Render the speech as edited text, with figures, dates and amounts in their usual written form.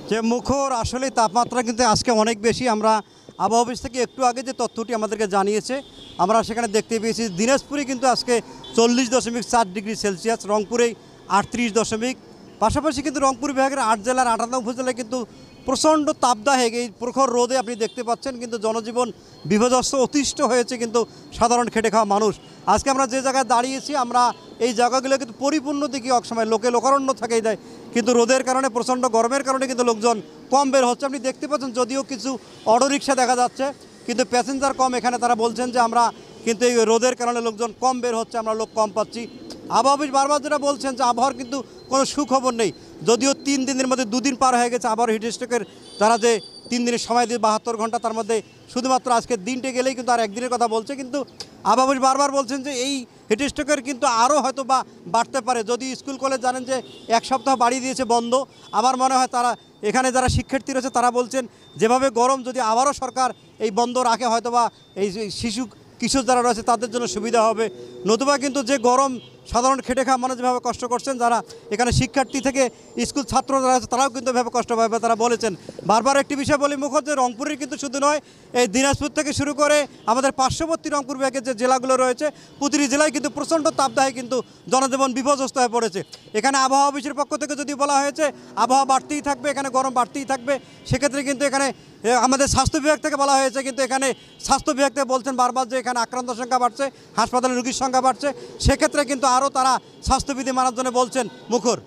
যে মুখর আসলে তাপমাত্রা কিন্তু আজকে অনেক বেশি। আমরা আবহাওয়া অফিস থেকে একটু আগে যে তথ্যটি আমাদেরকে জানিয়েছে, আমরা সেখানে দেখতে পেয়েছি দিনাজপুরে কিন্তু আজকে 40.4 ডিগ্রি সেলসিয়াস, রংপুরে 38 দশমিক, পাশাপাশি কিন্তু রংপুর বিভাগের 8 জেলার 58 উপজেলায় কিন্তু প্রচণ্ড তাপদাহে এই প্রখর রোদে আপনি দেখতে পাচ্ছেন কিন্তু জনজীবন বিপর্যস্ত অতিষ্ঠ হয়েছে কিন্তু সাধারণ খেটে খাওয়া মানুষ। আজকে আমরা যে জায়গায় দাঁড়িয়েছি, আমরা এই জায়গাগুলো কিন্তু পরিপূর্ণ দেখি একসময় লোকে লোকারণ্য থাকেই দেয়, কিন্তু রোদের কারণে প্রচণ্ড গরমের কারণে কিন্তু লোকজন কম বের হচ্ছে। আপনি দেখতে পাচ্ছেন যদিও কিছু অটোরিকশা দেখা যাচ্ছে, কিন্তু প্যাসেঞ্জার কম। এখানে তারা বলছেন যে আমরা কিন্তু এই রোদের কারণে লোকজন কম বের হচ্ছে, আমরা লোক কম পাচ্ছি। আবহাওয়া অফিস বারবার যেটা বলছেন যে আবহাওয়ার কিন্তু কোনো সুখবর নেই, যদিও 3 দিনের মধ্যে 2 দিন পার হয়ে গেছে আবার হিটস্ট্রোকের তারা যে 3 দিনের সময় দিয়ে 72 ঘন্টা, তার মধ্যে শুধুমাত্র আজকের দিনটে গেলেই কিন্তু আর একদিনের কথা বলছে। কিন্তু আবহাওয়া অফিস বারবার বলছেন যে এই হিটস্ট্রোকের কিন্তু আরও হয়তো বা বাড়তে পারে। যদি স্কুল কলেজ জানেন যে 1 সপ্তাহ বাড়িয়ে দিয়েছে বন্ধ, আমার মনে হয় তারা এখানে যারা শিক্ষার্থী রয়েছে তারা বলছেন যেভাবে গরম যদি আবারও সরকার এই বন্ধ রাখে হয়তো বা এই শিশু কিশোর যারা রয়েছে তাদের জন্য সুবিধা হবে। নতুবা কিন্তু যে গরম সাধারণ খেটে খাওয়া মানুষ যেভাবে কষ্ট করছেন, যারা এখানে শিক্ষার্থী থেকে স্কুল ছাত্র যারা আছে তারাও কিন্তু এভাবে কষ্ট পাবে, তারা বলেছেন। বারবার একটি বিষয় বলি মুখর, যে রংপুরের কিন্তু শুধু নয়, এই দিনাজপুর থেকে শুরু করে আমাদের পার্শ্ববর্তী রংপুর বিভাগের যে জেলাগুলো রয়েছে প্রতিটি জেলায় কিন্তু প্রচণ্ড তাপদাহে কিন্তু জনজীবন বিপর্যস্ত হয়ে পড়েছে। এখানে আবহাওয়া অফিসের পক্ষ থেকে যদি বলা হয়েছে আবহাওয়া বাড়তেই থাকবে, এখানে গরম বাড়তেই থাকবে, সেক্ষেত্রে কিন্তু এখানে আমাদের স্বাস্থ্য বিভাগ থেকে বলা হয়েছে, কিন্তু এখানে স্বাস্থ্য বিভাগ থেকে বলছেন বারবার যে এখানে আক্রান্ত সংখ্যা বাড়ছে, হাসপাতালে রোগীর সংখ্যা বাড়ছে, সেক্ষেত্রে কিন্তু আরও তারা স্বাস্থ্যবিধি মানার জন্য বলছেন মুখর।